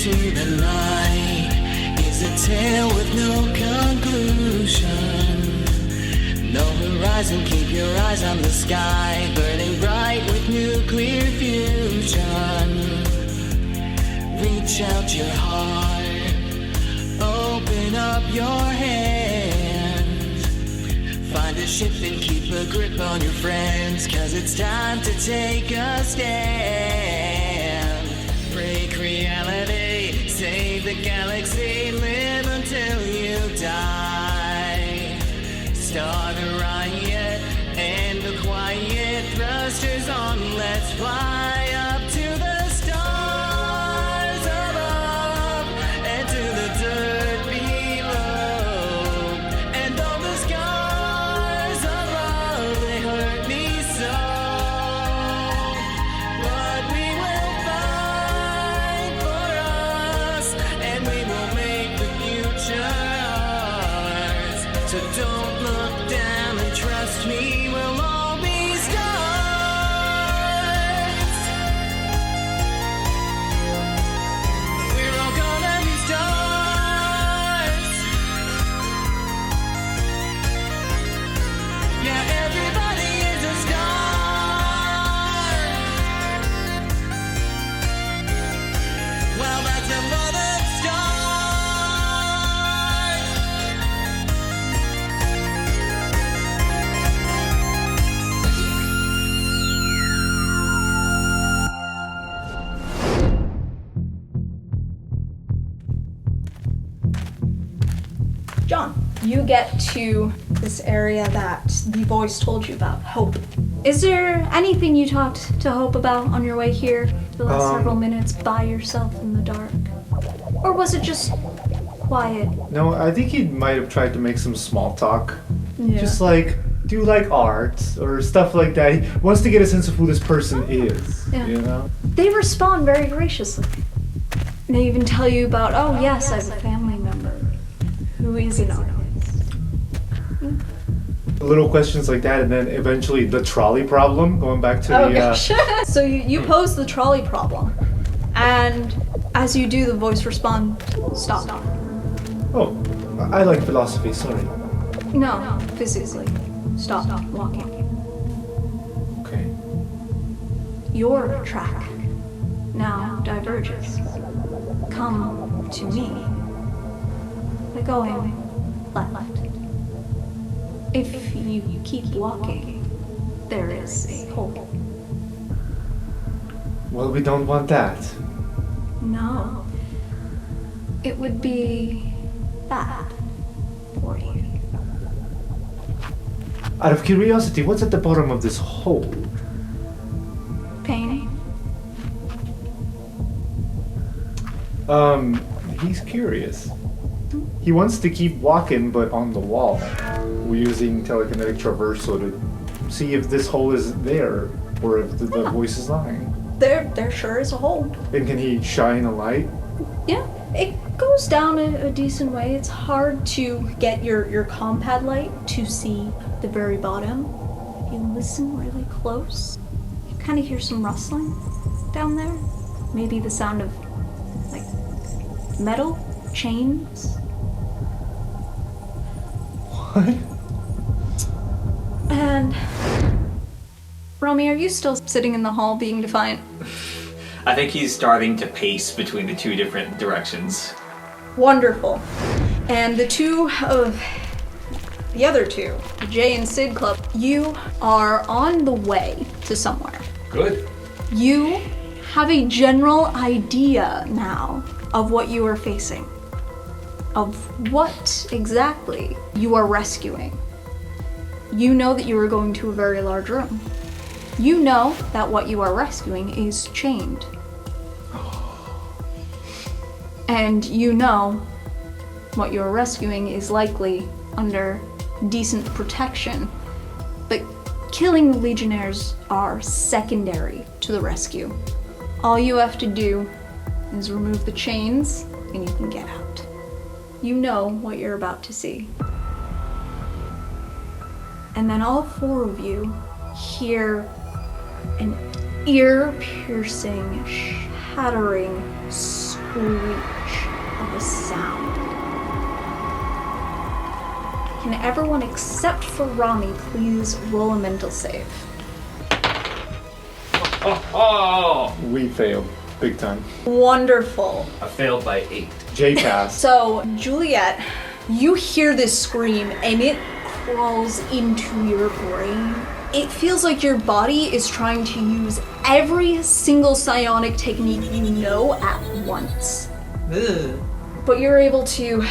into the night is a tale with no conclusion. No horizon, keep your eyes on the sky, burning bright with nuclear fusion. Reach out your heart, open up your hand. Find a ship and keep a grip on your friends, 'cause it's time to take a stand. Break reality, save the galaxy, live until you die. Start a riot, end the quiet, thrusters on, let's fly up to the stars above and to the dirt below. And though the scars of love, they hurt me so, but we will fight for us, and we will make the future ours. So don't look down and trust me, we'll all be stars. We're all gonna be stars. Yeah, everybody is a star. Well, that's a mother star. John, you get to this area that the voice told you about, Hope. Is there anything you talked to Hope about on your way here the last several minutes by yourself in the dark? Or was it just quiet? No, I think he might have tried to make some small talk. Yeah. Just like, do you like art? Or stuff like that. He wants to get a sense of who this person is, Yeah. you know? They respond very graciously. They even tell you about, oh yes, I have a family member who is an artist. Little questions like that, and then eventually the trolley problem, going back to Gosh. So you pose the trolley problem, and as you do, the voice responds, stop. Oh, I like philosophy, sorry. No, physically. Stop walking. Okay. Your track now diverges. Come to me. By going left. If you keep walking, there is a hole. Well, we don't want that. No. It would be bad for you. Out of curiosity, what's at the bottom of this hole? Pain? He's curious. He wants to keep walking, but on the wall. We're using telekinetic traversal to see if this hole is there, or if the voice is lying. There sure is a hole. And can he shine a light? Yeah, it goes down a decent way. It's hard to get your compad light to see the very bottom. If you listen really close, you kind of hear some rustling down there. Maybe the sound of, like, metal, chains. What? And Romy, are you still sitting in the hall being defiant? I think he's starting to pace between the two different directions. Wonderful. And the other two, the Jay and Sid Club, you are on the way to somewhere. Good. You have a general idea now of what you are facing, of what exactly you are rescuing. You know that you are going to a very large room. You know that what you are rescuing is chained. And you know what you are rescuing is likely under decent protection, but killing the Legionnaires are secondary to the rescue. All you have to do is remove the chains and you can get out. You know what you're about to see. And then all four of you hear an ear-piercing, shattering scream screech of a sound. Can everyone except for Rami please roll a mental save? Oh! We failed. Big time. Wonderful. I failed by 8. J passed. So, Juliet, you hear this scream and it crawls into your brain. It feels like your body is trying to use every single psionic technique you know at once. Ugh. But you're able to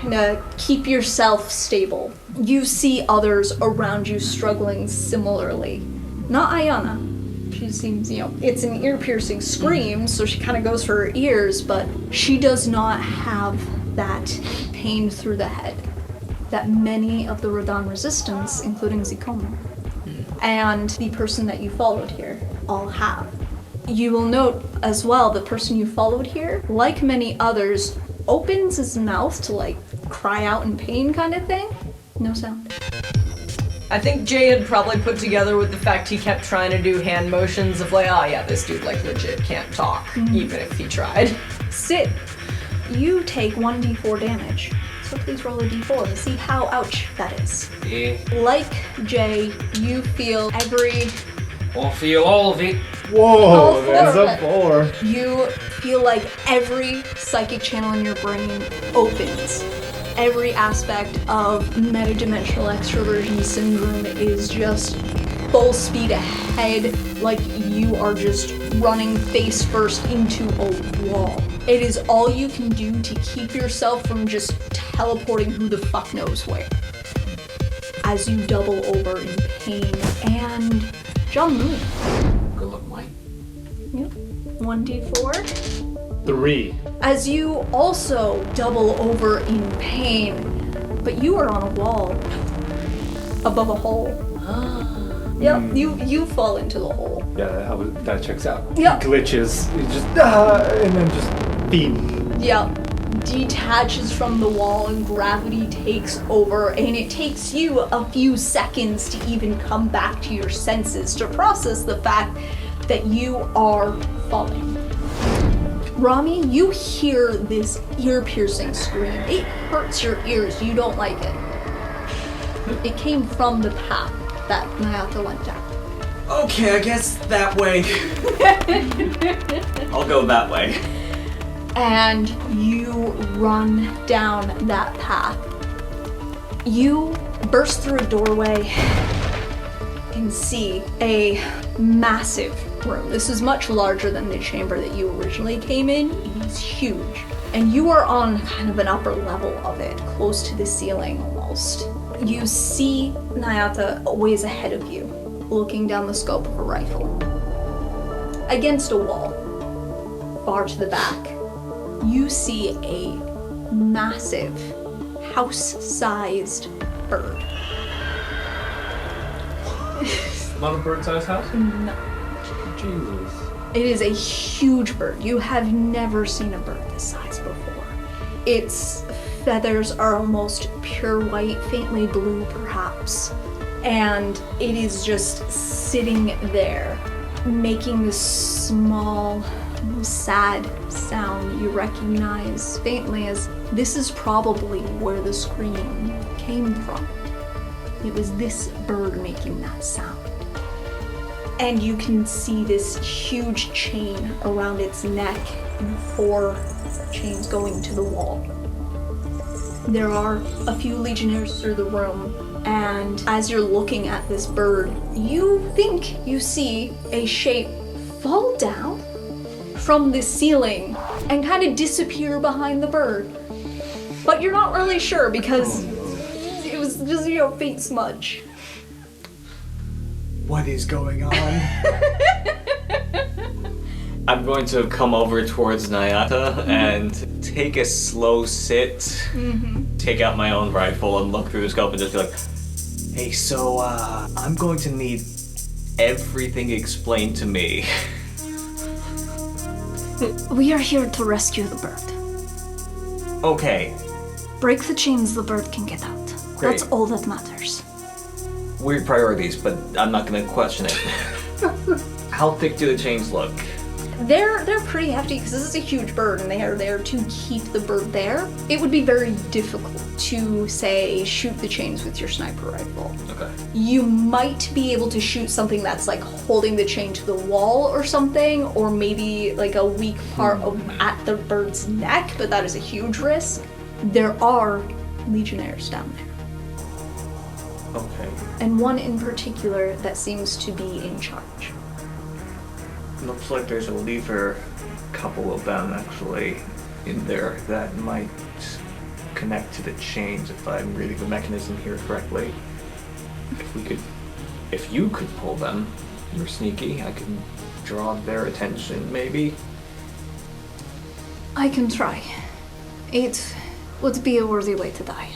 kind of keep yourself stable. You see others around you struggling similarly. Not Ayana. She seems, it's an ear-piercing scream, so she kind of goes for her ears, but she does not have that pain through the head that many of the Rodan resistance, including Zikomo, and the person that you followed here, all have. You will note as well, the person you followed here, like many others, opens his mouth to cry out in pain kind of thing. No sound. I think Jay had probably put together with the fact he kept trying to do hand motions of this dude legit can't talk, even if he tried. Sid, you take 1d4 damage. So please roll a d4 to see how ouch that is. Yeah. Like Jay, you feel I'll feel all of it. Whoa, Oh, there's a four. 4. You feel like every psychic channel in your brain opens. Every aspect of metadimensional extroversion syndrome is just full speed ahead, like you are just running face first into a wall. It is all you can do to keep yourself from just teleporting who the fuck knows where. As you double over in pain, and John Moon. Good luck, Mike. Yep. 1d4. 3. As you also double over in pain, but you are on a wall above a hole. Yep, you fall into the hole. Yeah, that checks out. Yep. Glitches. It just and then just beam. Yep, detaches from the wall and gravity takes over, and it takes you a few seconds to even come back to your senses to process the fact that you are falling. Rami, you hear this ear-piercing scream. It hurts your ears. You don't like it. It came from the path that Nayata went down. Okay, I guess that way. I'll go that way. And you run down that path. You burst through a doorway and see a massive room. This is much larger than the chamber that you originally came in. It is huge. And you are on kind of an upper level of it, close to the ceiling almost. You see Nayata a ways ahead of you, looking down the scope of a rifle. Against a wall, far to the back, you see a massive, house-sized bird. Not a bird-sized house? No. Jesus. It is a huge bird. You have never seen a bird this size before. Its feathers are almost pure white, faintly blue perhaps. And it is just sitting there, making this small, almost sad sound you recognize faintly as this is probably where the scream came from. It was this bird making that sound. And you can see this huge chain around its neck and 4 chains going to the wall. There are a few legionnaires through the room, and as you're looking at this bird, you think you see a shape fall down from the ceiling and kind of disappear behind the bird. But you're not really sure because it was just, faint smudge. What is going on? I'm going to come over towards Nayata and take a slow sit, take out my own rifle and look through the scope and just be like, hey, so I'm going to need everything explained to me. We are here to rescue the bird. Okay. Break the chains, the bird can get out. Great. That's all that matters. Weird priorities, but I'm not going to question it. How thick do the chains look? They're pretty hefty because this is a huge bird and they are there to keep the bird there. It would be very difficult to, say, shoot the chains with your sniper rifle. Okay. You might be able to shoot something that's like holding the chain to the wall or something, or maybe like a weak part at the bird's neck, but that is a huge risk. There are legionnaires down there. Okay. And one in particular that seems to be in charge. Looks like there's a lever, couple of them actually, in there that might connect to the chains if I'm reading the mechanism here correctly. If you could pull them, you're sneaky, I could draw their attention maybe. I can try. It would be a worthy way to die.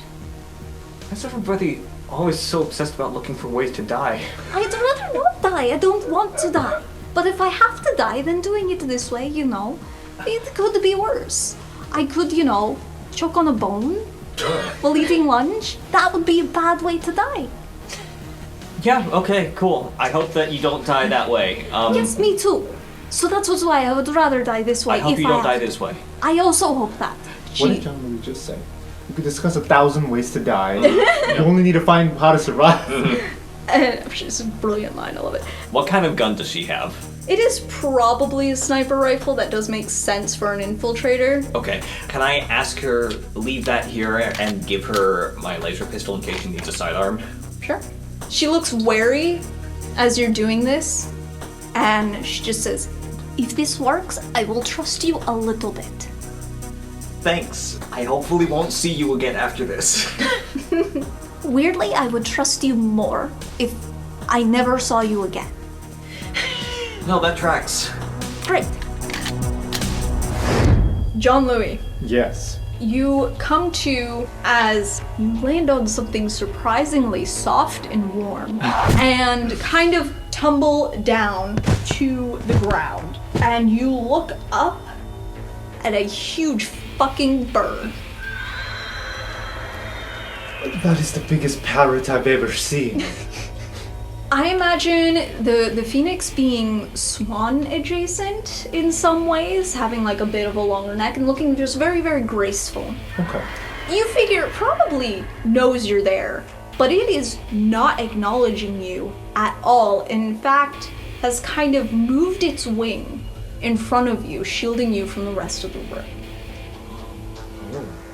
Why is everybody always so obsessed about looking for ways to die? I'd rather not die. I don't want to die. But if I have to die, then doing it this way, it could be worse. I could, choke on a bone while eating lunch. That would be a bad way to die. Yeah, okay, cool. I hope that you don't die that way. Yes, me too. So that's why I would rather die this way. I hope you don't die this way. I also hope that. What did John Louis just say? You could discuss 1,000 ways to die. You only need to find how to survive. It's a brilliant line, I love it. What kind of gun does she have? It is probably a sniper rifle. That does make sense for an infiltrator. Okay, can I ask her, leave that here and give her my laser pistol in case she needs a sidearm? Sure. She looks wary as you're doing this, and she just says, "If this works, I will trust you a little bit." Thanks. I hopefully won't see you again after this. Weirdly, I would trust you more if I never saw you again. No, that tracks. Great. John Louis, Yes. you come to as you land on something surprisingly soft and warm and kind of tumble down to the ground. And you look up at a huge fucking bird. That is the biggest parrot I've ever seen. I imagine the phoenix being swan adjacent in some ways, having like a bit of a longer neck and looking just very, very graceful. Okay. You figure it probably knows you're there, but it is not acknowledging you at all. In fact, has kind of moved its wing in front of you, shielding you from the rest of the room.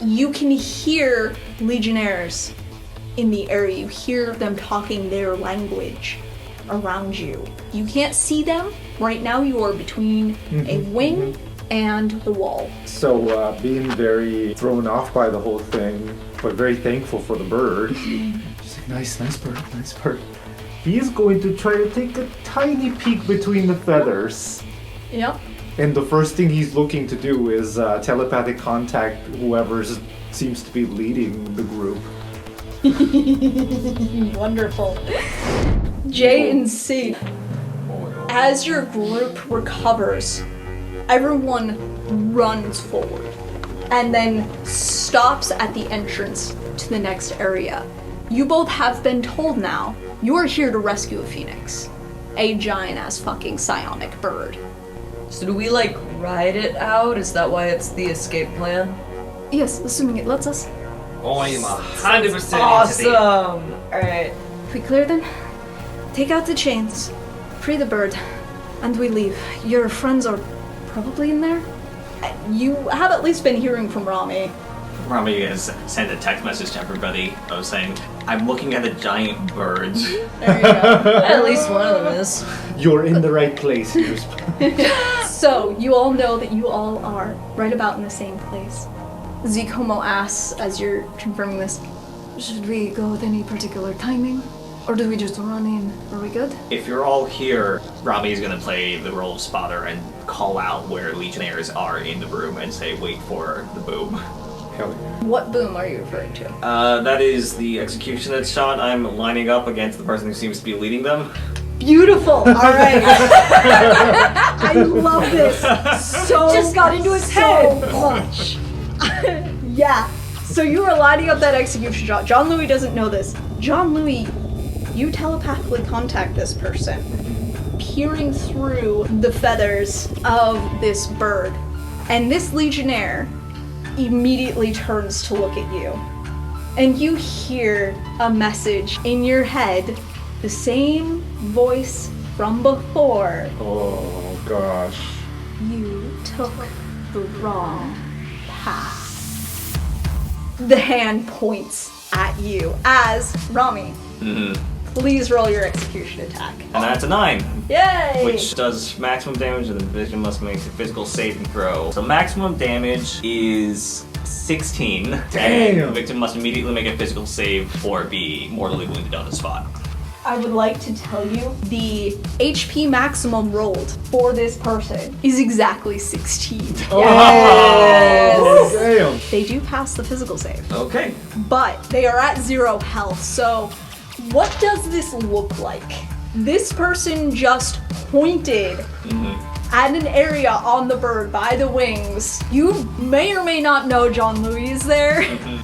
You can hear legionnaires in the area. You hear them talking their language around you. You can't see them. Right now you are between a wing and the wall. So, being very thrown off by the whole thing, but very thankful for the bird. She's like, nice bird, nice bird. He is going to try to take a tiny peek between the feathers. Yep. And the first thing he's looking to do is telepathic contact whoever seems to be leading the group. Wonderful. J and C. As your group recovers, everyone runs forward and then stops at the entrance to the next area. You both have been told now you are here to rescue a phoenix. A giant-ass fucking psionic bird. So do we ride it out? Is that why it's the escape plan? Yes, assuming it lets us. I'm 100% Awesome! Alright. If we clear them, take out the chains, free the bird, and we leave. Your friends are probably in there? You have at least been hearing from Rami. Rami has sent a text message to everybody. I was saying, I'm looking at the giant birds. There you go. At least one of them is. You're in the right place. So, you all know that you all are right about in the same place. Zikomo asks, as you're confirming this, should we go with any particular timing? Or do we just run in? Are we good? If you're all here, Rami is going to play the role of spotter and call out where legionnaires are in the room and say, wait for the boom. Hell yeah. What boom are you referring to? That is the executioner shot. I'm lining up against the person who seems to be leading them. Beautiful! Alright. I love this so Just got into his head. much. Yeah. So you are lining up that execution shot. John Louis doesn't know this. John Louis, you telepathically contact this person. peering through the feathers of this bird. And this Legionnaire immediately turns to look at you. And you hear a message in your head, the same voice from before. Oh gosh. You took the wrong path. The hand points at you as Rami. Please roll your execution attack. And that's a 9. Yay! Which does maximum damage, and the victim must make a physical saving throw. So maximum damage is 16. Damn. And the victim must immediately make a physical save or be mortally wounded on the spot. I would like to tell you the HP maximum rolled for this person is exactly 16. Oh, damn. They do pass the physical save, Okay. but they are at 0 health. So what does this look like? This person just pointed at an area on the bird by the wings. You may or may not know John Louis is there.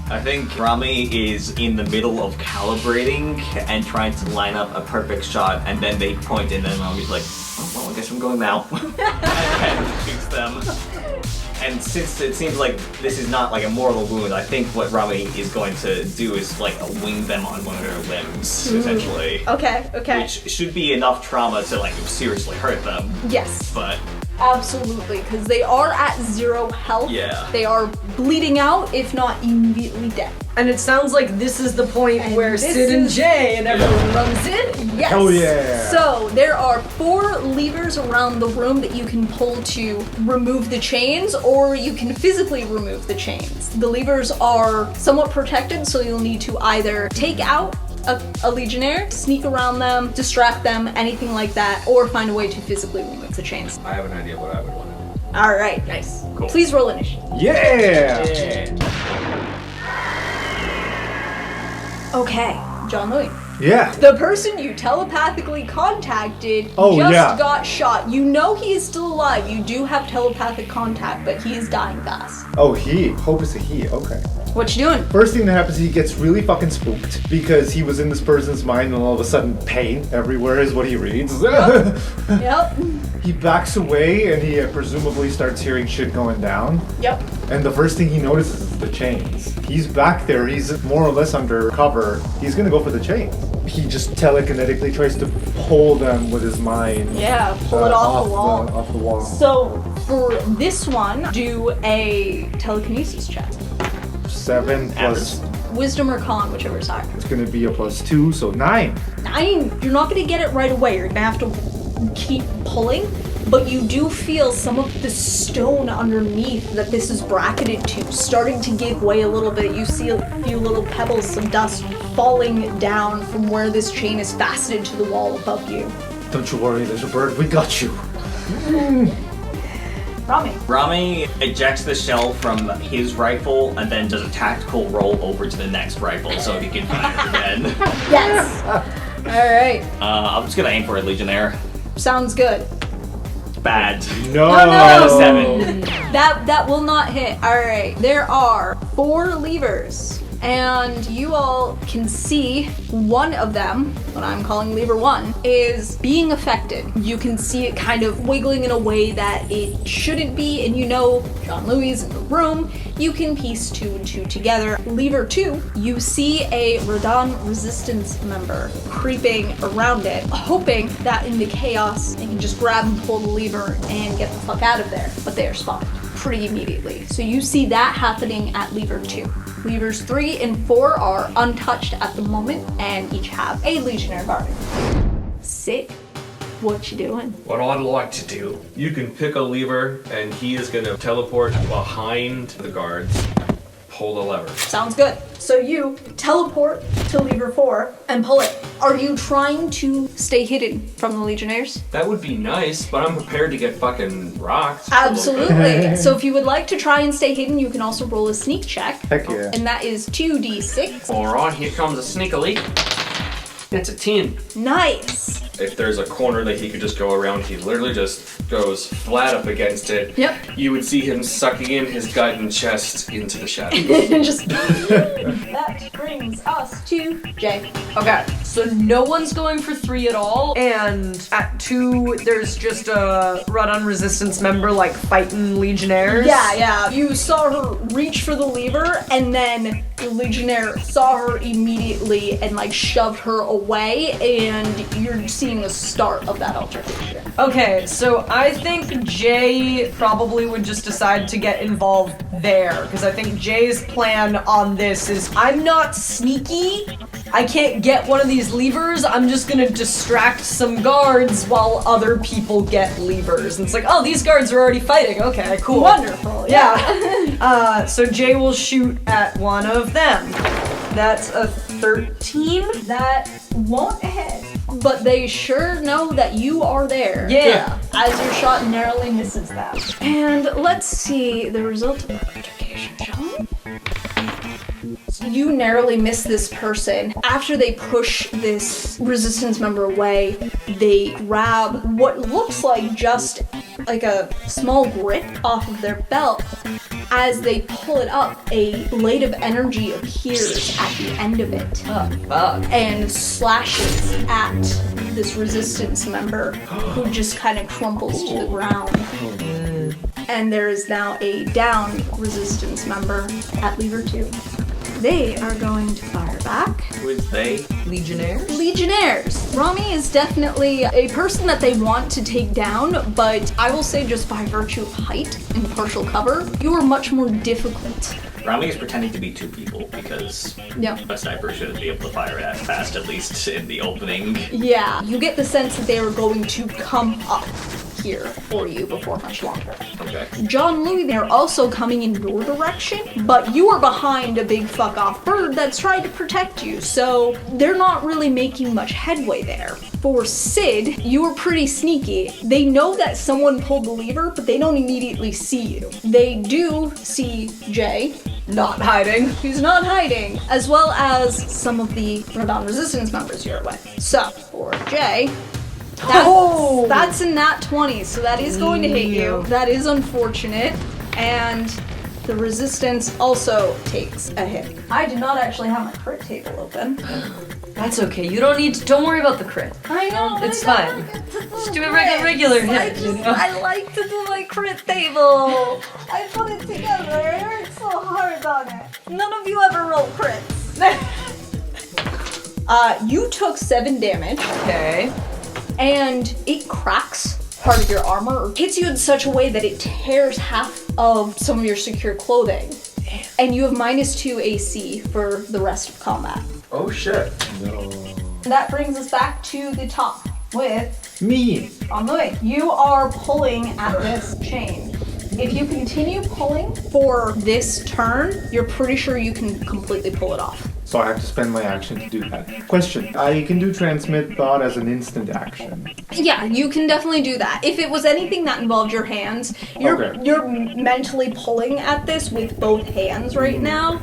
I think Rami is in the middle of calibrating and trying to line up a perfect shot, and then they point, and then Rami's like, oh, well, I guess I'm going now. And shoots them. And since it seems like this is not like a mortal wound, I think what Rami is going to do is like wing them on one of their limbs, essentially. Okay. Which should be enough trauma to like seriously hurt them. Yes. But Absolutely, because they are at 0 health. Yeah. They are bleeding out, if not immediately dead. And it sounds like this is the point And where this Sid and is- Jay and everyone runs in. Yes. Hell yeah. So there are 4 levers around the room that you can pull to remove the chains, or you can physically remove the chains. The levers are somewhat protected, so you'll need to either take out a Legionnaire, sneak around them, distract them, anything like that, or find a way to physically remove the chains. I have an idea what I would want to do. All right, nice. Cool. Please roll initiative. Yeah. Okay, John Louis. Yeah. The person you telepathically contacted Oh, just yeah. got shot. You know he is still alive. You do have telepathic contact, but he is dying fast. Oh, he. Hope it's a he. Okay. What you doing? First thing that happens, he gets really fucking spooked because he was in this person's mind, and all of a sudden, pain everywhere is what he reads. Yep. He backs away, and he presumably starts hearing shit going down. Yep. And the first thing he notices is the chains. He's back there. He's more or less under cover. He's gonna go for the chains. He just telekinetically tries to pull them with his mind. Yeah, pull it off the wall. Off the wall. So for this one, do a telekinesis check. 7 plus. Wisdom or con, whichever is higher. It's gonna be a +2, so 9. 9. You're not gonna get it right away. You're gonna have to keep pulling, but you do feel some of the stone underneath that this is bracketed to starting to give way a little bit. You see a few little pebbles, some dust falling down from where this chain is fastened to the wall above you. Don't you worry, little bird. We got you. Rami. Rami ejects the shell from his rifle and then does a tactical roll over to the next rifle so he can fire again. Yes. All right. I'm just gonna aim for a Legionnaire. Sounds good. Bad. No. no. 7. That will not hit. All right. There are 4 levers, and you all can see one of them, what I'm calling lever 1, is being affected. You can see it kind of wiggling in a way that it shouldn't be, and you know John Louis is in the room. You can piece 2 and 2 together. Lever 2, you see a Radon resistance member creeping around it, hoping that in the chaos they can just grab and pull the lever and get the fuck out of there. But they are spotted pretty immediately. So you see that happening at lever 2. Levers 3 and 4 are untouched at the moment and each have a Legionnaire guarding. Sick. What you doing? What I'd like to do, you can pick a lever and he is going to teleport behind the guards, pull the lever. Sounds good. So you teleport to lever 4 and pull it. Are you trying to stay hidden from the Legionnaires? That would be nice, but I'm prepared to get fucking rocked. a little bit. Absolutely. So if you would like to try and stay hidden, you can also roll a sneak check. Heck yeah. And that is 2d6. Alright, here comes a sneak leak. It's a 10. Nice. If there's a corner that he could just go around, he literally just goes flat up against it. Yep. You would see him sucking in his gut and chest into the shadows. Just that brings us to Jay. Okay, so no one's going for 3 at all, and at 2, there's just a Radon Resistance member, like, fighting Legionnaires. Yeah. You saw her reach for the lever, and then the Legionnaire saw her immediately and, like, shoved her away, and you're seeing the start of that altercation. Okay, so I think Jay probably would just decide to get involved there, because I think Jay's plan on this is, I'm not sneaky, I can't get one of these levers, I'm just gonna distract some guards while other people get levers. And it's like, oh, these guards are already fighting, okay, cool. Wonderful, Yeah. So Jay will shoot at one of them. That's a 13. That won't hit, but they sure know that you are there. Yeah. As your shot narrowly misses them. And let's see the result of the altercation, shall we? You narrowly miss this person. After they push this resistance member away, they grab what looks like just like a small grip off of their belt. As they pull it up, a blade of energy appears at the end of it and slashes at this resistance member, who just kind of crumples to the ground. And there is now a downed resistance member at lever 2. They are going to fire back. Who is they? Legionnaires. Rami is definitely a person that they want to take down, but I will say just by virtue of height and partial cover, you are much more difficult. Rami is pretending to be 2 people because a sniper shouldn't be able to fire that fast, at least in the opening. Yeah, you get the sense that they are going to come up here for you before much longer. Okay. John Louis, they're also coming in your direction, but you are behind a big fuck off bird that's trying to protect you, so they're not really making much headway there. For Sid, you are pretty sneaky. They know that someone pulled the lever, but they don't immediately see you. They do see Jay. Not hiding. Who's not hiding, as well as some of the Radon Resistance members you're with. So, for Jay, that's a nat 20, so that is going to hit you. That is unfortunate, and the resistance also takes a hit. I do not actually have my crit table open. That's okay. You don't need to. Don't worry about the crit. I know. It's fine. Just do a regular hit. I like to do my crit table. I put it together. I worked so hard on it. None of you ever roll crits. You took 7 damage. Okay. And it cracks part of your armor, or hits you in such a way that it tears half of some of your secure clothing. And you have -2 AC for the rest of combat. Oh shit. No. That brings us back to the top with Me. on the way. You are pulling at this chain. If you continue pulling for this turn, you're pretty sure you can completely pull it off. So I have to spend my action to do that. Question. I can do transmit thought as an instant action. Yeah, you can definitely do that. If it was anything that involved your hands, you're mentally pulling at this with both hands right now.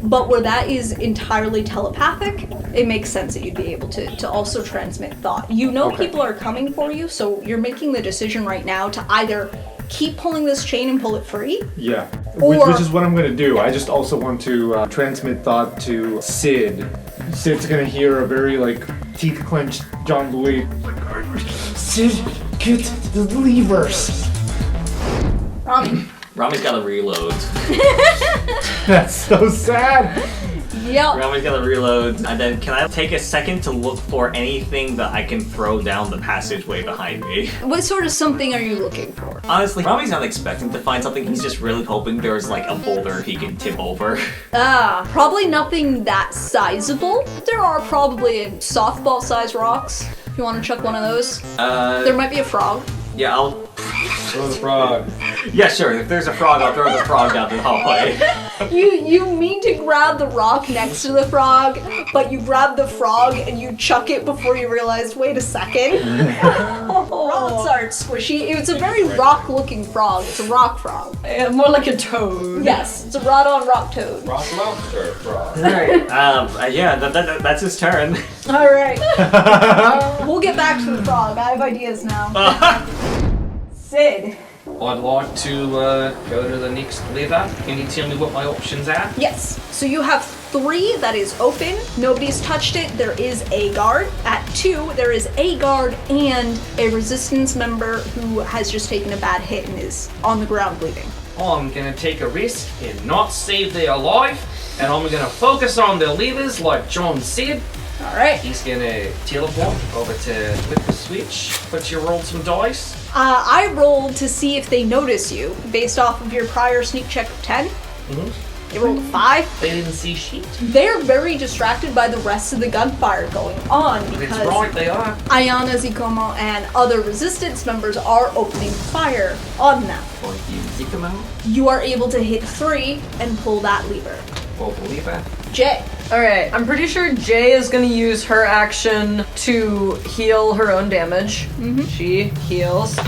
But where that is entirely telepathic, it makes sense that you'd be able to also transmit thought. You know people are coming for you, so you're making the decision right now to either keep pulling this chain and pull it free. Yeah, Or- which is what I'm gonna do. I just also want to transmit thought to Sid. Sid's gonna hear a very teeth clenched John Louis. Sid, get the levers. Rami's gotta reload. That's so sad. Yep. Rami's gotta reload. And then can I take a second to look for anything that I can throw down the passageway behind me? What sort of something are you looking for? Honestly, Rami's not expecting to find something. He's just really hoping there's a boulder he can tip over. Probably nothing that sizable. There are probably softball-sized rocks. If you want to chuck one of those. There might be a frog. Yeah, I'll... Throw the frog. Yeah, sure. If there's a frog, I'll throw the frog down the hallway. You mean to grab the rock next to the frog, but you grab the frog and you chuck it before you realize, wait a second. Rocks aren't squishy. It's a very rock-looking frog. It's a rock frog. More like a toad. Yes, it's a rod-on-rock toad. Rock monster frog. Alright, yeah, that's his turn. All right. We'll get back to the frog. I have ideas now. Sid. I'd like to go to the next lever. Can you tell me what my options are? Yes. So you have 3 that is open. Nobody's touched it. There is a guard. At 2, there is a guard and a resistance member who has just taken a bad hit and is on the ground bleeding. I'm gonna take a risk and not save their life, and I'm gonna focus on the levers like John said. All right. He's gonna teleport over to flip the switch. But you rolled some dice. I rolled to see if they notice you based off of your prior sneak check of 10. They rolled a 5. They didn't see shit. They're very distracted by the rest of the gunfire going on because That's right, they are. Ayana, Zikomo, and other resistance members are opening fire on them. Like you, Zikamo, You are able to hit 3 and pull that lever. or the lever. Jay. Alright, I'm pretty sure Jay is gonna use her action to heal her own damage. She heals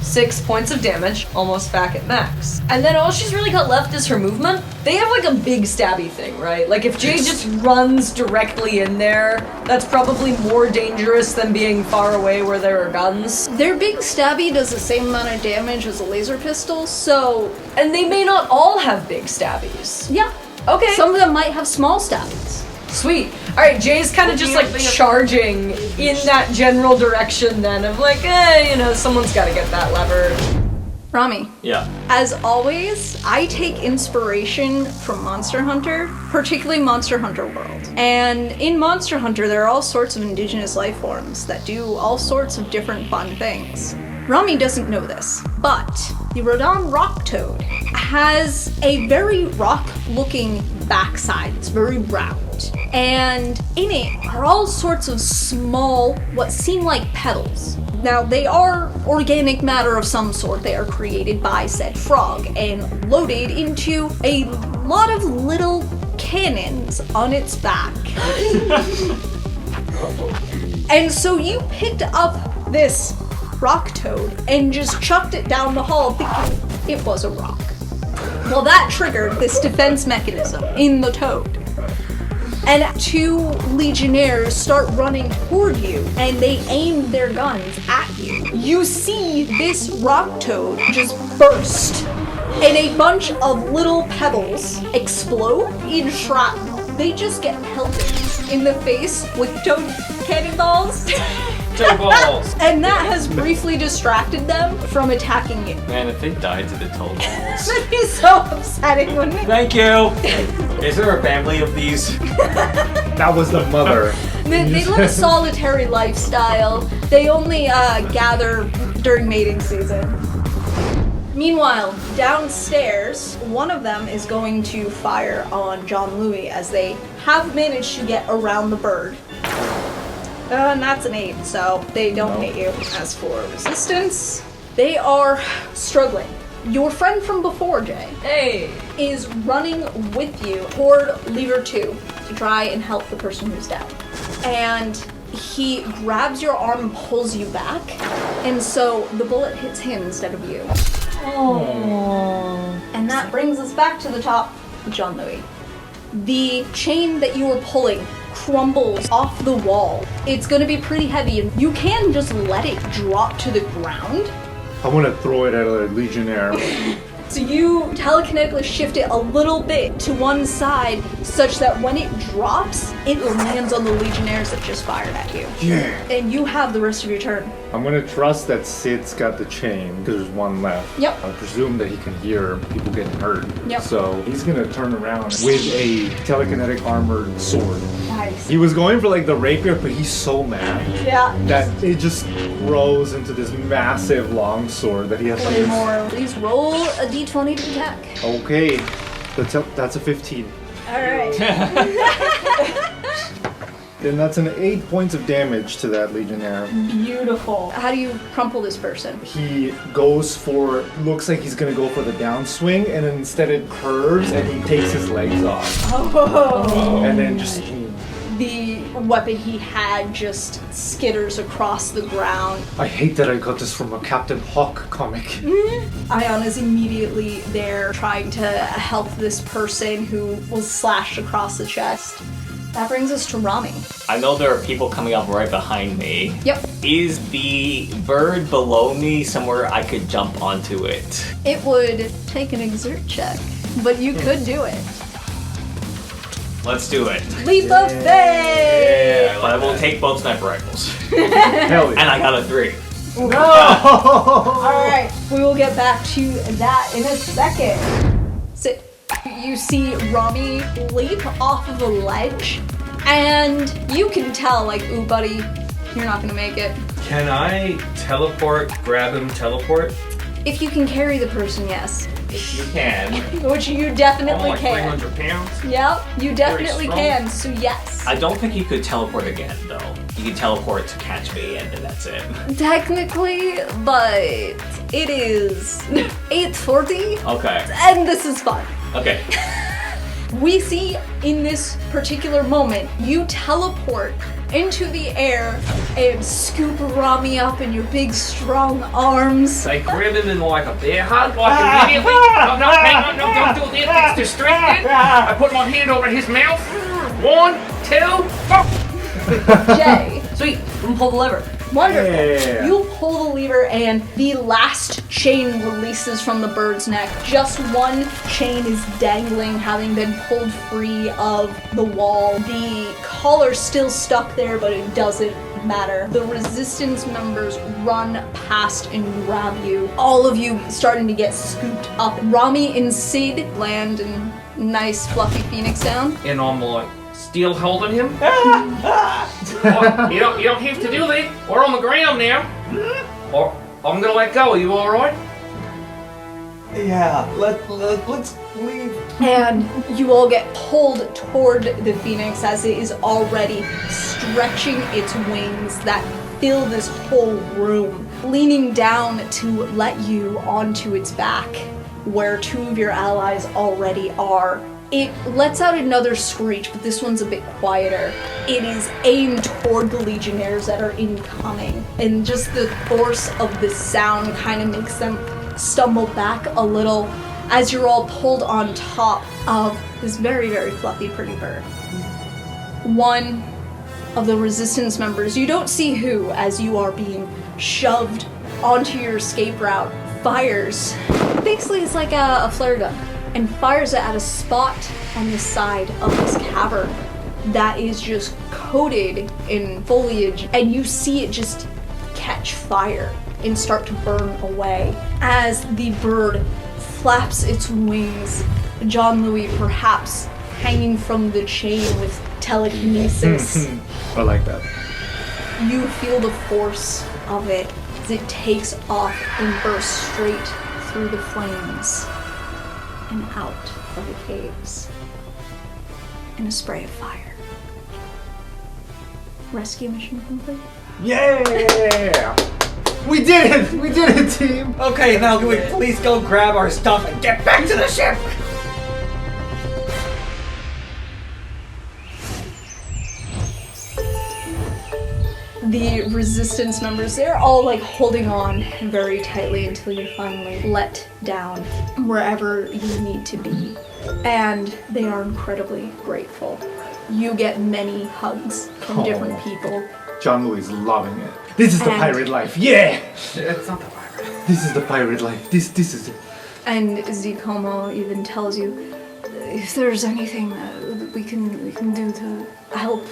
6 points of damage, almost back at max. And then all she's really got left is her movement. They have like a big stabby thing, right? Like if Jay just runs directly in there, that's probably more dangerous than being far away where there are guns. Their big stabby does the same amount of damage as a laser pistol, so And they may not all have big stabbies. yeah. Okay. Some of them might have small stabbies. Sweet. Alright, Jay's kind of just like charging in that general direction then of like, someone's gotta get that lever. Rami. Yeah. As always, I take inspiration from Monster Hunter, particularly Monster Hunter World. And in Monster Hunter, there are all sorts of indigenous life forms that do all sorts of different fun things. Rami doesn't know this, but the Rodan rock toad has a very rock-looking backside. It's very round. And in it are all sorts of small, what seem like pebbles. Now, they are organic matter of some sort. They are created by said frog and loaded into a lot of little cannons on its back. And so you picked up this rock toad and just chucked it down the hall thinking it was a rock. Well, that triggered this defense mechanism in the toad. And 2 legionnaires start running toward you, and they aim their guns at you. You see this rock toad just burst, and a bunch of little pebbles explode in shrapnel. They just get pelted in the face with toad cannonballs. Toad balls. And that has briefly distracted them from attacking you. Man, if they died to the toad balls. That'd be so upsetting, wouldn't it? Thank you! Is there a family of these? That was the mother. They live a solitary lifestyle. They only gather during mating season. Meanwhile, downstairs, one of them is going to fire on John Louis as they have managed to get around the bird. And that's an 8, so they don't hit you. As for resistance, they are struggling. Your friend from before, Jay, Hey. is running with you toward lever 2 to try and help the person who's down. And he grabs your arm and pulls you back, and so the bullet hits him instead of you. Oh. And that brings us back to the top with John Louis. The chain that you were pulling crumbles off the wall. It's gonna be pretty heavy, and you can just let it drop to the ground. I want to throw it at a legionnaire. So you telekinetically shift it a little bit to one side such that when it drops, it lands on the legionnaires that just fired at you. Yeah. And you have the rest of your turn. I'm gonna trust that Sid's got the chain because there's one left. Yep. I presume that he can hear people getting hurt. Yep. So he's gonna turn around with a telekinetic armored sword. Nice. He was going for like the rapier, but he's so mad Yeah. that it just grows into this massive long sword that he has to Play use. more. Please roll a d20 to attack. Okay, that's a 15. Alright. Then that's an 8 points of damage to that Legionnaire. Beautiful. How do you crumple this person? He goes for, looks like he's gonna go for the downswing, and then instead it curves and he takes his legs off. Oh. And then just... The weapon he had just skitters across the ground. I hate that I got this from a Captain Hawk comic. Ion is immediately there trying to help this person who was slashed across the chest. That brings us to Rami. I know there are people coming up right behind me. Yep. Is the bird below me somewhere I could jump onto it? It would take an exert check, but you could do it. Let's do it. Leap of faith! But I will take both sniper rifles. Hell yeah. And I got a 3. No! Alright, we will get back to that in a second. So, you see Rami leap off of a ledge, and you can tell, like, ooh, buddy, you're not gonna make it. Can I teleport, grab him, teleport? If you can carry the person, yes. If you can. Which you definitely like can. 300 pounds. Yep, you definitely strong. can, so yes. I don't think you could teleport again, though. You can teleport to catch me, and then that's it. Technically, but it is 8:40, Okay. and this is fun. Okay. We see in this particular moment, you teleport into the air and scoop Rami up in your big, strong arms. I grab him in like a bear hug, like immediately. No, hang on, no, don't do this. It's distracting. I put my hand over his mouth. 1, 2, go. Jay, Sweet, I'm gonna pull the lever. wonderful. Yeah. You pull the lever and the last chain releases from the bird's neck. Just one chain is dangling, having been pulled free of the wall. The collar's still stuck there, but it doesn't matter. The resistance members run past and grab you. All of you starting to get scooped up. Rami and Sid land in nice fluffy phoenix down. And I'm like, still holding him? you don't have to do that. We're on the ground now. Or I'm gonna let go. Are you alright? Yeah, let's leave. And you all get pulled toward the phoenix as it is already stretching its wings that fill this whole room, leaning down to let you onto its back, where 2 of your allies already are. It lets out another screech, but this one's a bit quieter. It is aimed toward the Legionnaires that are incoming, and just the force of the sound kind of makes them stumble back a little as you're all pulled on top of this very, very fluffy, pretty bird. One of the resistance members, you don't see who, as you are being shoved onto your escape route, fires. Basically, it's like a flare gun, and fires it at a spot on the side of this cavern that is just coated in foliage, and you see it just catch fire and start to burn away as the bird flaps its wings. John Louis perhaps hanging from the chain with telekinesis. I like that. You feel the force of it as it takes off and bursts straight through the flames and out of the caves in a spray of fire. Rescue mission complete. Yeah! We did it! We did it, team! Okay, now can we please go grab our stuff and get back to the ship? The resistance members, they're all like holding on very tightly until you're finally let down wherever you need to be. And they are incredibly grateful. You get many hugs from different people. John Louis is loving it. This is the And- pirate life, yeah! It's not the pirate. This is the pirate life. This is it. And Zikomo even tells you if there's anything that we can do to help.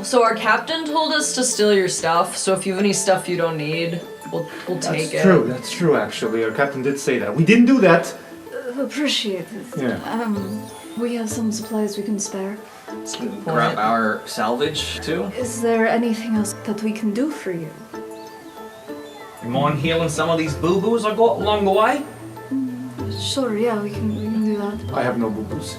So our captain told us to steal your stuff, so if you have any stuff you don't need, we'll take it. That's true actually. Our captain did say that. We didn't do that. Appreciate it. Yeah. We have some supplies we can spare. Grab our salvage too. Is there anything else that we can do for you? You mind healing some of these boo-boos I got along the way? Sure, yeah, we can do that. I have no boo-boos.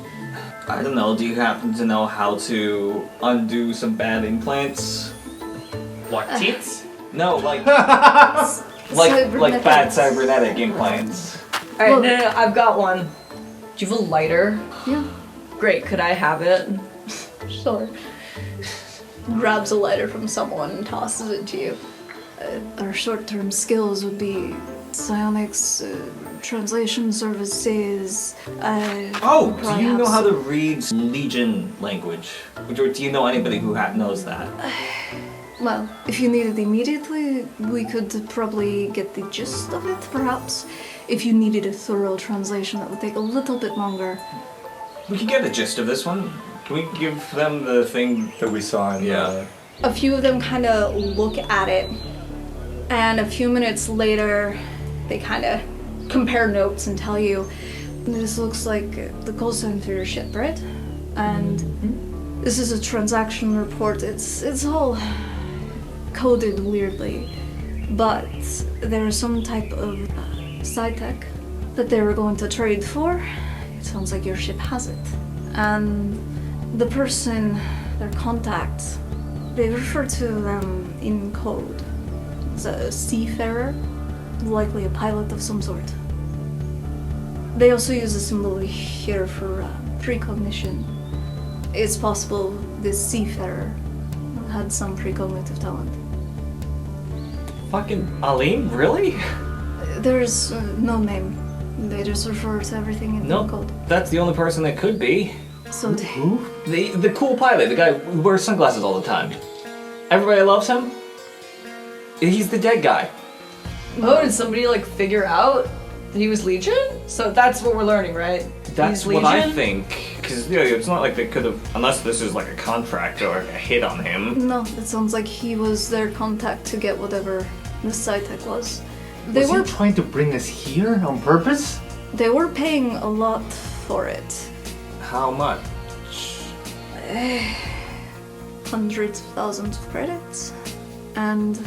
I don't know, do you happen to know how to undo some bad implants? Like tits? No, like bad Cybernetics. cybernetic implants. Alright, Well- no, I've got one. Do you have a lighter? Yeah, Great, could I have it? sure. Grabs a lighter from someone and tosses it to you. Our short-term skills would be psionics, translation services. Oh, do you know perhaps- how to read Legion language? Or do you know anybody who knows that? Well, if you need it immediately, we could probably get the gist of it, perhaps. If you needed a thorough translation, that would take a little bit longer. We can get the gist of this one. Can we give them the thing? That we saw in Yeah. A few of them kind of look at it, and a few minutes later, they kind of compare notes and tell you, this looks like the call sign for your ship, right? And this is a transaction report. It's all coded weirdly, but there is some type of sci-tech that they were going to trade for. It sounds like your ship has it. And the person, their contact, they refer to them in code as a seafarer, likely a pilot of some sort. They also use a symbol here for precognition. It's possible this seafarer had some precognitive talent. Fucking Alim? Really? There's no name. They just refer to everything in No, code. that's the only person that could be. So Who? The cool pilot, the guy who wears sunglasses all the time. Everybody loves him. He's the dead guy. Oh, did somebody like figure out that he was Legion? So that's what we're learning, right? That's He's what I Legion? think. Because it's not like they could have, unless this is like a contract or a hit on him. no, it sounds like he was their contact to get whatever the sci-tech was. They Was were he trying to bring us here on purpose? they were paying a lot for it. How much? Hundreds of thousands of credits. And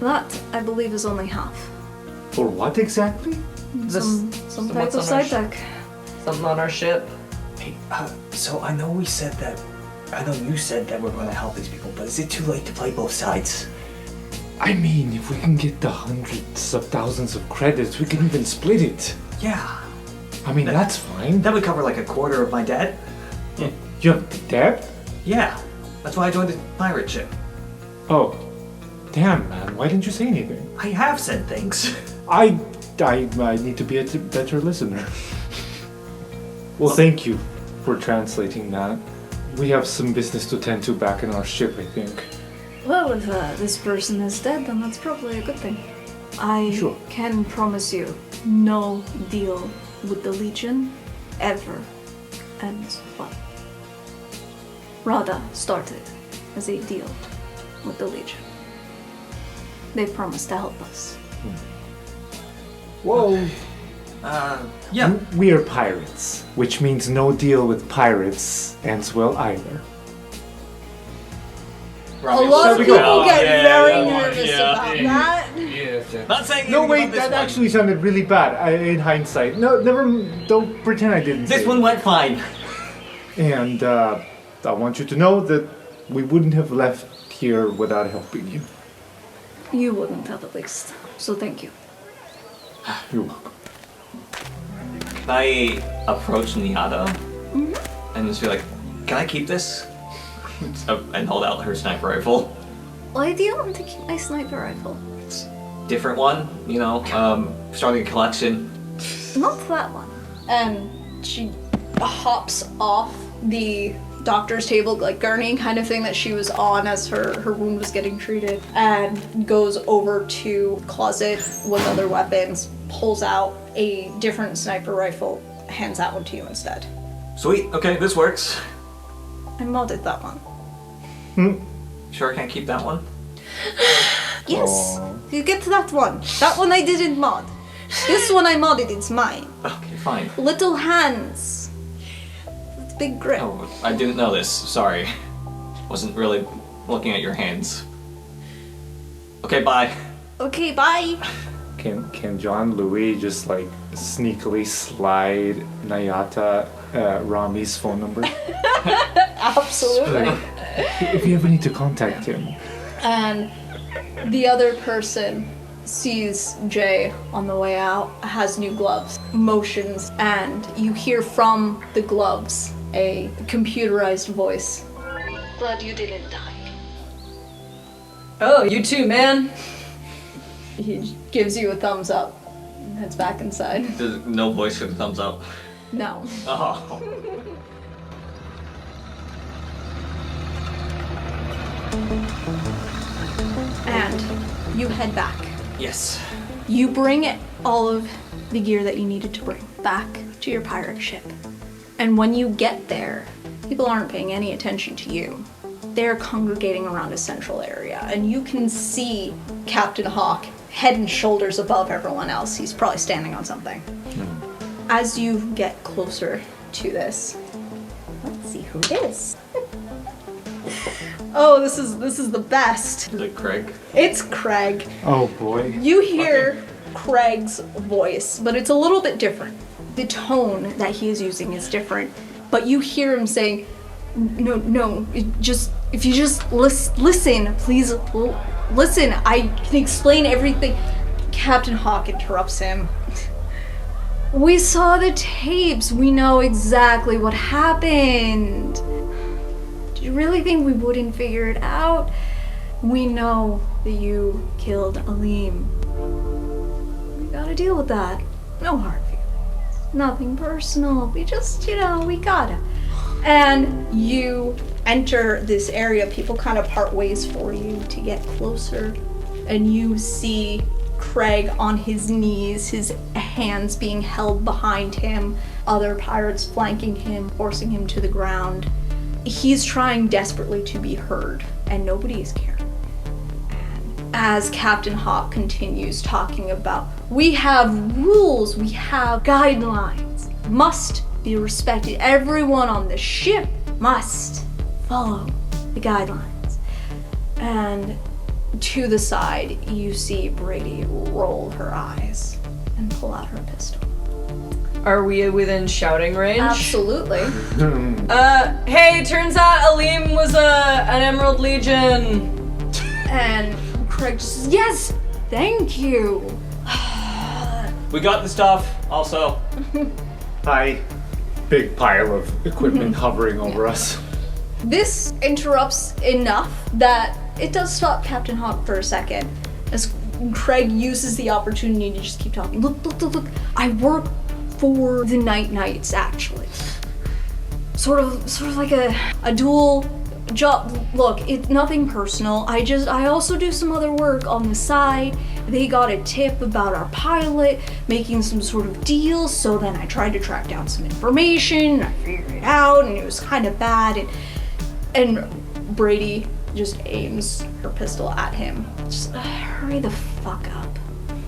that, I believe, is only half. For what exactly? Some type what's of on our sci-tech. Something on our ship. Hey, so I know you said that we're going to help these people, but is it too late to play both sides? I mean, if we can get the hundreds of thousands of credits, we can even split it. Yeah. I mean, that's fine. That would cover like a quarter of my debt. You have debt? Yeah. That's why I joined the pirate ship. Oh, damn, man. Why didn't you say anything? I have said things. I need to be a better listener. Well, thank you for translating that. We have some business to tend to back in our ship, I think. Well, if this person is dead, then that's probably a good thing. I Sure. can promise you, no deal with the Legion ever ends well. Rada started as a deal with the Legion. They promised to help us. Whoa. Yeah. We are pirates, which means no deal with pirates ends well either. A lot of people get very yeah, nervous yeah. about that. Not saying No, anything wait, about this that one. actually sounded really bad in hindsight. No, don't pretend I didn't This say one it. went fine. And I want you to know that we wouldn't have left here without helping you. You wouldn't have at least, so thank you. You're welcome. Can I approach Niada and just be like, can I keep this? And hold out her sniper rifle. Why do you want to keep my sniper rifle? Different one, starting a collection. Not that one. And she hops off the doctor's table, like gurney kind of thing that she was on as her wound was getting treated, and goes over to closet with other weapons, pulls out a different sniper rifle, hands that one to you instead. Sweet, okay, this works. I modded that one. Sure I can't keep that one? Yes, you get that one. That one I didn't mod. This one I modded, it's mine. Okay, fine. Little hands. With big grip. Oh, I didn't know this, sorry. Wasn't really looking at your hands. Okay, bye. Okay, bye. Okay, Can John Louis just like sneakily slide Nayata Rami's phone number? Absolutely. If you ever need to contact him. And the other person sees Jay on the way out, has new gloves, motions, and you hear from the gloves a computerized voice. Glad you didn't die. Oh, you too, man. He gives you a thumbs up and heads back inside. There's no voice for the thumbs up. No. Oh. And you head back. Yes. You bring all of the gear that you needed to bring back to your pirate ship. And when you get there, people aren't paying any attention to you. They're congregating around a central area, and you can see Captain Hawk head and shoulders above everyone else. He's probably standing on something. As you get closer to this, let's see who it is. Oh, this is the best. Is it Craig? It's Craig. Oh boy. You hear Craig's voice, but it's a little bit different. The tone that he is using is different, but you hear him saying, no, if you just listen, please listen, I can explain everything. Captain Hawk interrupts him. We saw the tapes, we know exactly what happened. Do you really think we wouldn't figure it out? We know that you killed Aleem. We gotta deal with that. No hard feelings. Nothing personal. We just, we gotta. And you enter this area. People kind of part ways for you to get closer. And you see Craig on his knees, his hands being held behind him, other pirates flanking him, forcing him to the ground. He's trying desperately to be heard, and nobody is caring. And as Captain Hawk continues talking about, we have rules, we have guidelines, must be respected. Everyone on the ship must follow the guidelines. And to the side, you see Brady roll her eyes and pull out her pistol. Are we within shouting range? Absolutely. Hey, turns out Aleem was an Emerald Legion. And Craig just says, yes, thank you. We got the stuff, also. Hi. Big pile of equipment hovering over us. This interrupts enough that it does stop Captain Hawk for a second, as Craig uses the opportunity to just keep talking. Look, I work for the Night Knights, actually. Sort of like a dual job. Look, it's nothing personal. I also do some other work on the side. They got a tip about our pilot making some sort of deal, so then I tried to track down some information, I figured it out, and it was kind of bad, and Brady just aims her pistol at him. Just hurry the fuck up.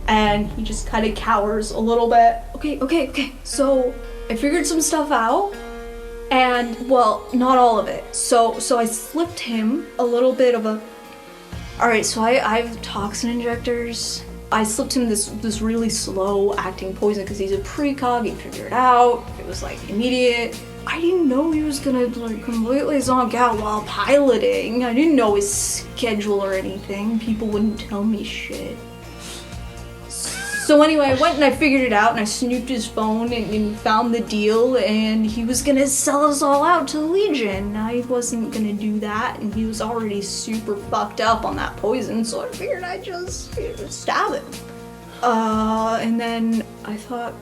And he just kind of cowers a little bit. Okay. So I figured some stuff out, and well, not all of it. So I slipped him a little bit of a. All right, so I have toxin injectors. I slipped him this really slow acting poison because he's a precog. He figured it out. It was like immediate. I didn't know he was gonna like completely zonk out while piloting. I didn't know his schedule or anything. People wouldn't tell me shit. So anyway, I went and I figured it out, and I snooped his phone and found the deal, and he was gonna sell us all out to the Legion. I wasn't gonna do that, and he was already super fucked up on that poison, so I figured I'd just stab him. And then I thought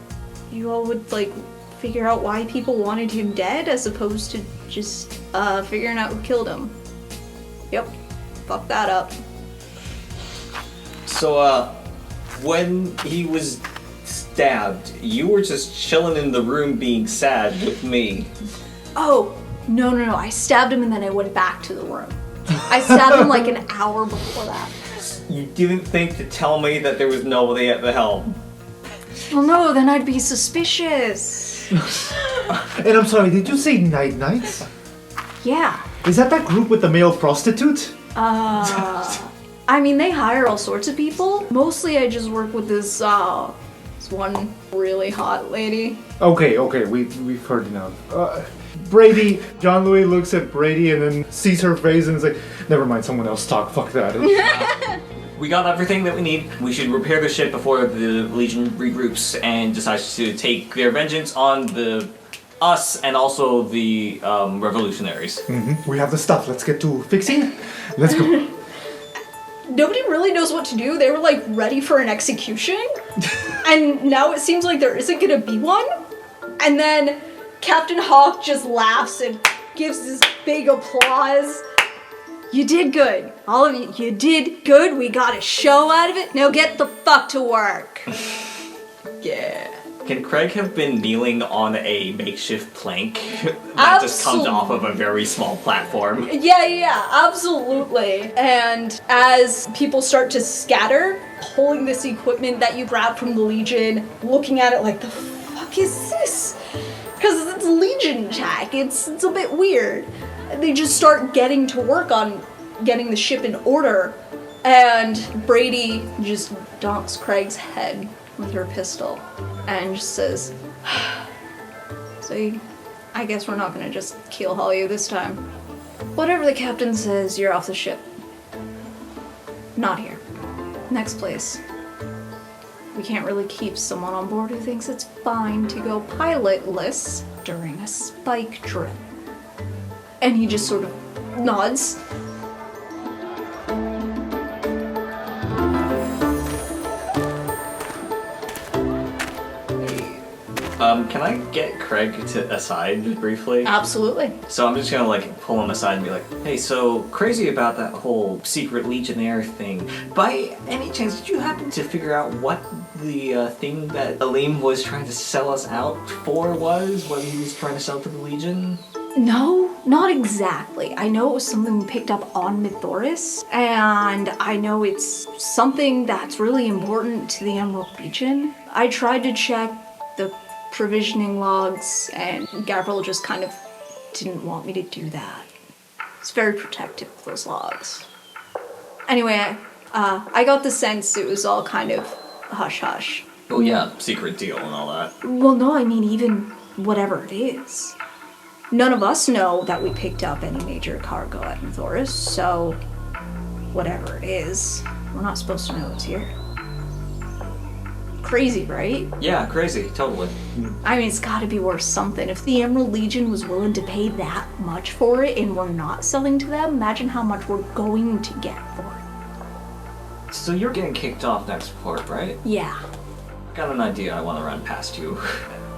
you all would like figure out why people wanted him dead as opposed to just figuring out who killed him. Yep, fuck that up. So, when he was stabbed, you were just chilling in the room being sad with me. Oh, no. I stabbed him and then I went back to the room. I stabbed him like an hour before that. You didn't think to tell me that there was nobody at the helm. Well, no, then I'd be suspicious. And I'm sorry, did you say Night Knights? Yeah. Is that group with the male prostitute? I mean, they hire all sorts of people. Mostly I just work with this one really hot lady. Okay, we've heard enough. Brady, John Louis looks at Brady and then sees her face and is like, never mind, someone else talk, fuck that. We got everything that we need. We should repair the ship before the Legion regroups and decides to take their vengeance on us and also the revolutionaries. Mm-hmm. We have the stuff, let's get to fixing. Let's go. Nobody really knows what to do. They were like ready for an execution. And now it seems like there isn't gonna be one. And then Captain Hawk just laughs and gives this big applause. You did good. All of you, you did good. We got a show out of it. Now get the fuck to work. Yeah. Can Craig have been kneeling on a makeshift plank that just comes off of a very small platform? Yeah, absolutely. And as people start to scatter, pulling this equipment that you grabbed from the Legion, looking at it like, the fuck is this? Because it's Legion tech. It's a bit weird. They just start getting to work on getting the ship in order, and Brady just donks Craig's head with her pistol and just says, so I guess we're not gonna just keelhaul you this time. Whatever the captain says, you're off the ship. Not here. Next place. We can't really keep someone on board who thinks it's fine to go pilotless during a spike drill. And he just sort of nods. Can I get Craig aside just briefly? Absolutely. So I'm just gonna like pull him aside and be like, hey, so crazy about that whole secret Legionnaire thing. By any chance, did you happen to figure out what the thing that Aleem was trying to sell us out for was? What he was trying to sell to the Legion? No, not exactly. I know it was something we picked up on Mythoris, and I know it's something that's really important to the Emerald Legion. I tried to check the provisioning logs, and Gabriel just kind of didn't want me to do that. It's very protective of those logs. Anyway, I got the sense it was all kind of hush-hush. Oh yeah, secret deal and all that. Well, no, I mean even whatever it is. None of us know that we picked up any major cargo at Mythoris, so whatever it is, we're not supposed to know it's here. Crazy, right? Yeah, crazy, totally. I mean, it's gotta be worth something. If the Emerald Legion was willing to pay that much for it and we're not selling to them, imagine how much we're going to get for it. So you're getting kicked off next port, right? Yeah. Got an idea I want to run past you.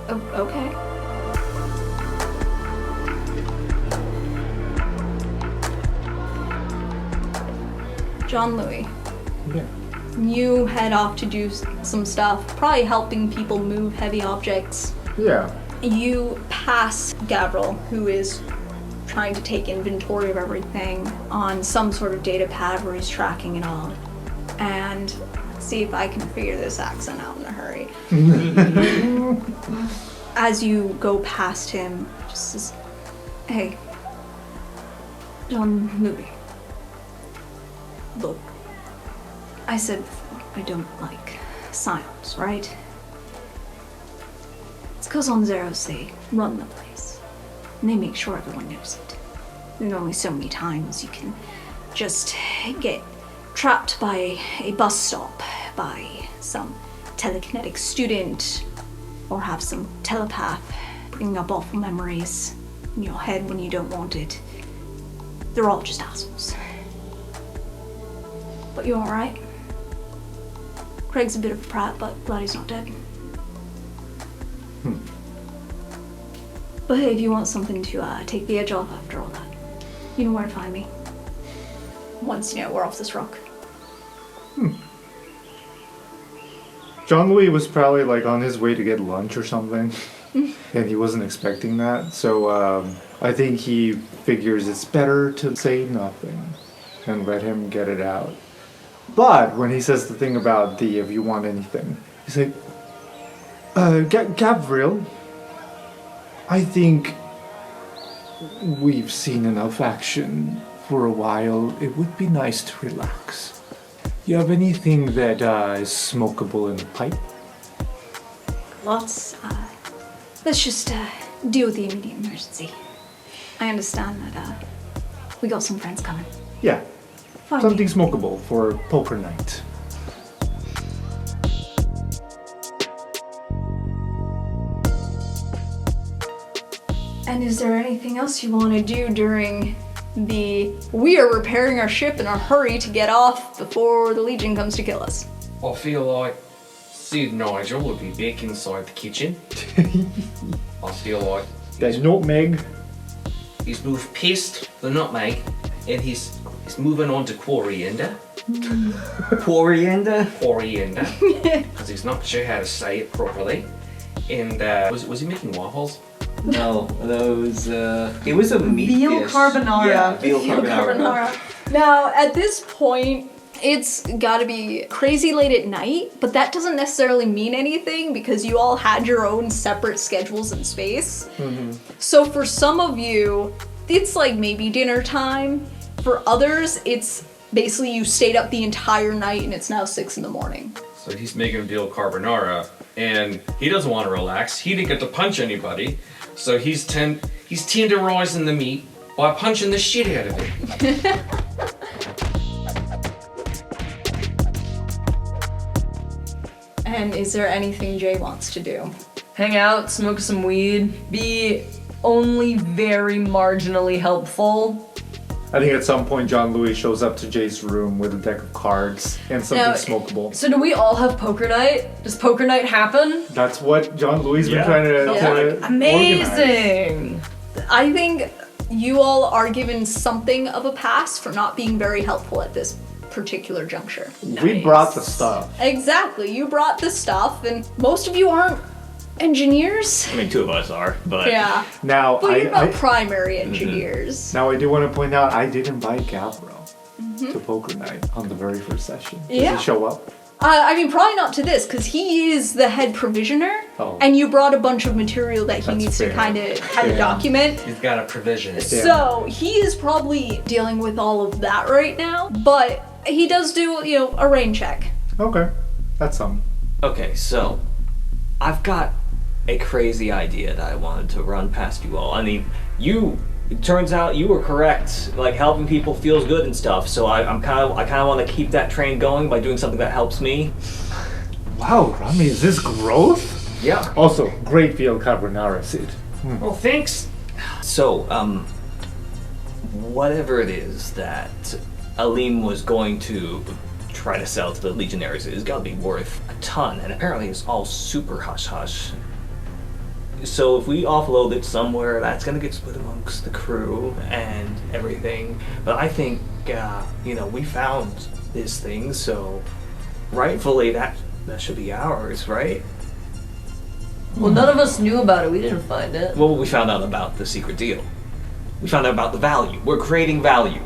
Oh, okay. John Louis. Yeah. You head off to do some stuff, probably helping people move heavy objects. Yeah. You pass Gabriel, who is trying to take inventory of everything on some sort of data pad where he's tracking it all. And let's see if I can figure this accent out in a hurry. As you go past him, just says, hey, John Louis. Look, I said before, I don't like science, right? It's because on Zeros they run the place, and they make sure everyone knows it. There's only so many times you can just get trapped by a bus stop by some telekinetic student, or have some telepath bringing up awful memories in your head when you don't want it. They're all just assholes. But you alright? Craig's a bit of a prat, but glad he's not dead. But hey, if you want something to take the edge off after all that, you know where to find me. Once, we're off this rock. John Louis was probably like on his way to get lunch or something, and he wasn't expecting that. So I think he figures it's better to say nothing and let him get it out. But when he says the thing about if you want anything, he's like, Gabriel, I think we've seen enough action for a while. It would be nice to relax. You have anything that is smokable in the pipe? Lots. Let's just deal with the immediate emergency. I understand that we got some friends coming. Yeah, Fine. something smokable for poker night. And is there anything else you want to do during we are repairing our ship in a hurry to get off before the Legion comes to kill us? I feel like Sid Nigel would be back inside the kitchen. I feel like There's nutmeg. he's moved past the nutmeg and he's moving on to coriander. Coriander? Coriander. Because he's not sure how to say it properly. And was he making waffles? No, those. It was a meat Veal dish. carbonara. Yeah, veal carbonara. Now, at this point, it's gotta be crazy late at night, but that doesn't necessarily mean anything because you all had your own separate schedules and space. So for some of you, it's like maybe dinner time. For others, it's basically you stayed up the entire night and it's now 6 a.m. So he's making veal carbonara and he doesn't want to relax. He didn't get to punch anybody. So he's tenderizing the meat by punching the shit out of it. And is there anything Jay wants to do? Hang out, smoke some weed, be only very marginally helpful. I think at some point John Louis shows up to Jay's room with a deck of cards and something Now, smokable. So do we all have poker night? Does poker night happen? That's what John Louis been Yeah. trying to organize. Amazing! I think you all are given something of a pass for not being very helpful at this particular juncture. We brought the stuff. Exactly, you brought the stuff, and most of you aren't engineers. I mean, 2 of us are, but. Yeah, Now but you're not I primary engineers. now I do want to point out I did invite Gabriel to poker night on the very first session. Did Yeah. he show up? I mean, probably not to this, because he is the head provisioner, Oh. and you brought a bunch of material that he That's needs fair. to kind of Yeah. document. He's got a provision. So he is probably dealing with all of that right now, but he does do, a rain check. Okay, that's some. Okay, so I've got a crazy idea that I wanted to run past you all. I mean, it turns out you were correct. Like helping people feels good and stuff. So I kind of want to keep that train going by doing something that helps me. Wow, Rami, is this growth? Yeah. Also, great veal carbonara, Sid. Oh, thanks. So whatever it is that Alim was going to try to sell to the Legionaries is gonna be worth a ton, and apparently it's all super hush hush. So if we offload it somewhere, that's gonna get split amongst the crew and everything. But I think, we found this thing, so rightfully that should be ours, right? Well, none of us knew about it. We didn't find it. Well, we found out about the secret deal. We found out about the value. We're creating value.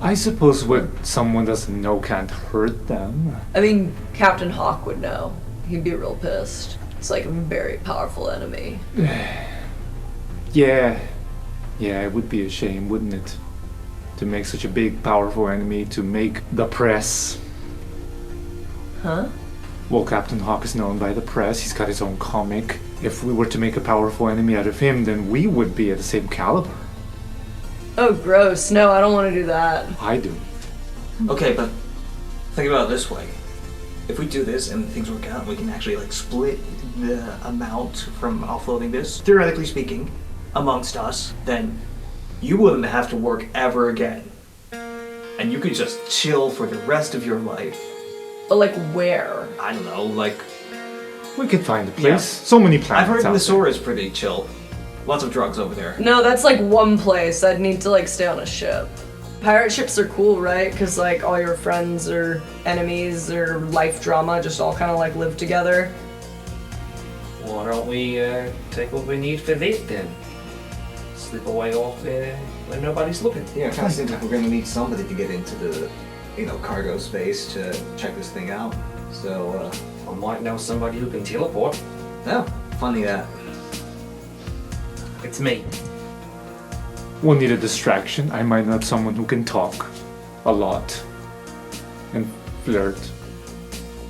I suppose what someone doesn't know can't hurt them. I mean, Captain Hawk would know. He'd be real pissed. It's like a very powerful enemy. Yeah, it would be a shame, wouldn't it? To make such a big, powerful enemy, to make the press. Huh? Well, Captain Hawk is known by the press, he's got his own comic. If we were to make a powerful enemy out of him, then we would be at the same caliber. Oh, gross. No, I don't want to do that. I do. Okay, but think about it this way. If we do this and things work out, we can actually split the amount from offloading this, theoretically speaking, amongst us, then you wouldn't have to work ever again. And you could just chill for the rest of your life. But where? I don't know, We could find a place. Yeah. So many planets I've heard out Missoura is pretty chill. Lots of drugs over there. No, that's one place. I'd need to stay on a ship. Pirate ships are cool, right? Because all your friends or enemies or life drama just all kind of live together. Why don't we take what we need for this then? Slip away off when nobody's looking. Yeah, it kind of seems like we're going to need somebody to get into the, cargo space to check this thing out. So, I might know somebody who can teleport. yeah, funny that. It's me. We'll need a distraction. I might know someone who can talk a lot. and flirt.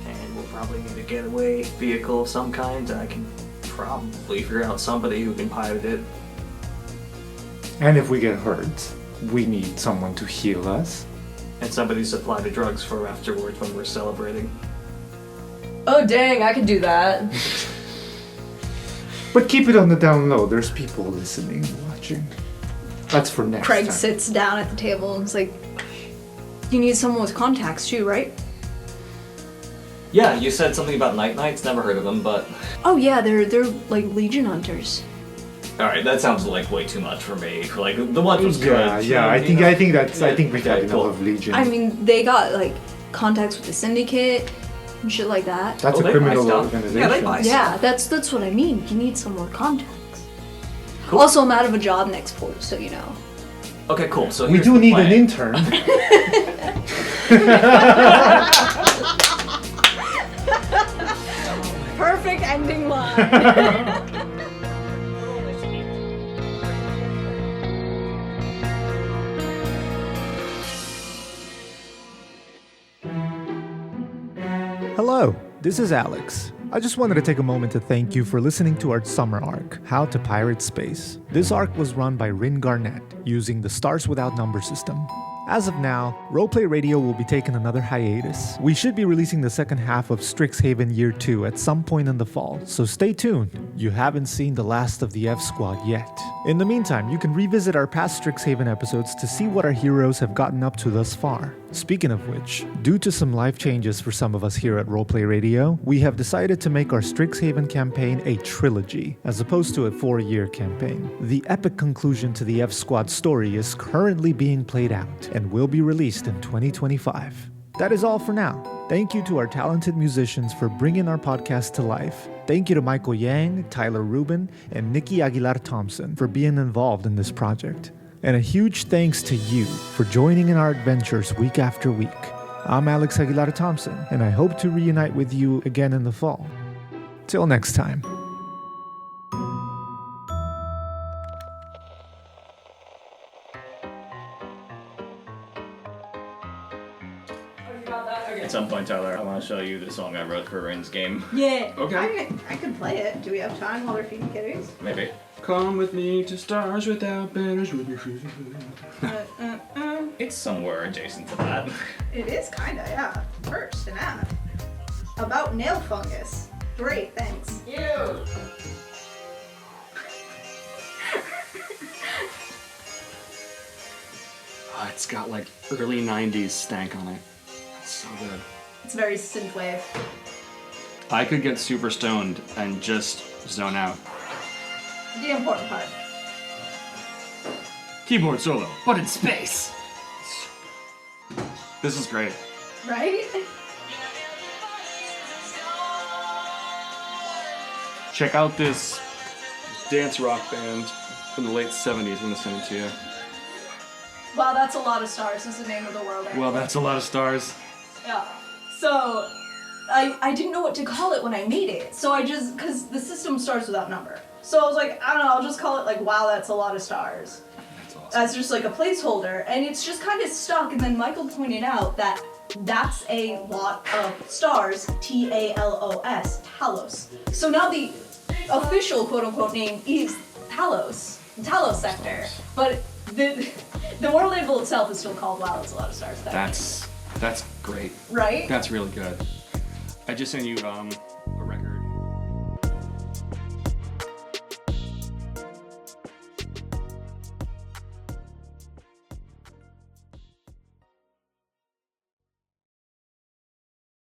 And we'll probably need a getaway vehicle of some kind. I can probably figure out somebody who can pilot it. And if we get hurt, we need someone to heal us. And somebody to supply the drugs for afterwards when we're celebrating. Oh dang, I could do that. But keep it on the down low. There's people listening, watching. That's for next Craig time. sits down at the table and is like, you need someone with contacts too, right? Yeah, you said something about Night Knights. Never heard of them, but... Oh yeah, they're like Legion hunters. Alright, that sounds like way too much for me. Like, the one was good. Yeah, I think we got enough cool. of Legion. I mean, they got like contacts with the Syndicate and shit like that. That's Oh, a they criminal buy stuff. organization. Yeah, they buy Yeah, that's what I mean. You need some more contacts. Cool. Also, I'm out of a job next quarter, so you know. Okay, cool. So We here's do the need plan. an intern. Perfect ending line. Hello, this is Alex. I just wanted to take a moment to thank you for listening to our summer arc, How to Pirate Space. This arc was run by Rin Garnett using the Stars Without Number system. As of now, Roleplay Radio will be taking another hiatus. We should be releasing the second half of Strixhaven Year 2 at some point in the fall, so stay tuned. You haven't seen the last of the F Squad yet. In the meantime, you can revisit our past Strixhaven episodes to see what our heroes have gotten up to thus far. Speaking of which, due to some life changes for some of us here at Roleplay Radio, we have decided to make our Strixhaven campaign a trilogy, as opposed to a 4-year campaign. The epic conclusion to the F Squad story is currently being played out, and will be released in 2025. That is all for now. Thank you to our talented musicians for bringing our podcast to life. Thank you to Michael Yang, Tyler Rubin, and Nikki Aguilar-Thompson for being involved in this project. And a huge thanks to you for joining in our adventures week after week. I'm Alex Aguilar-Thompson, and I hope to reunite with you again in the fall. Till next time. At some point, Tyler, I want to show you the song I wrote for Rin's game. Yeah. Okay. I could play it. Do we have time while they're feeding kitties? Maybe. Come with me to stars without banners with your shoes. It's somewhere adjacent to that. It is kinda, yeah. First and aft. About nail fungus. Great, thanks. Oh, it's got like early 90s stank on it. It's so good. It's very synthwave. I could get super stoned and just zone out. The important part. Keyboard solo, but in space! This is great. Right? Check out this dance rock band from the late 70s. I'm gonna send it to you. Wow, that's a lot of stars is the name of the world. Well, that's a lot of stars. Yeah. So, I didn't know what to call it when I made it. So I just, because the system starts without number. So I was like, I don't know, I'll just call it like, wow, that's a lot of stars. That's awesome. That's just like a placeholder. And it's just kind of stuck. And then Michael pointed out that that's a lot of stars. T-A-L-O-S. Talos. So now the official quote-unquote name is Talos. Talos Sector. But the world label itself is still called wow, that's a lot of stars. That's great. Right? That's really good. I just sent you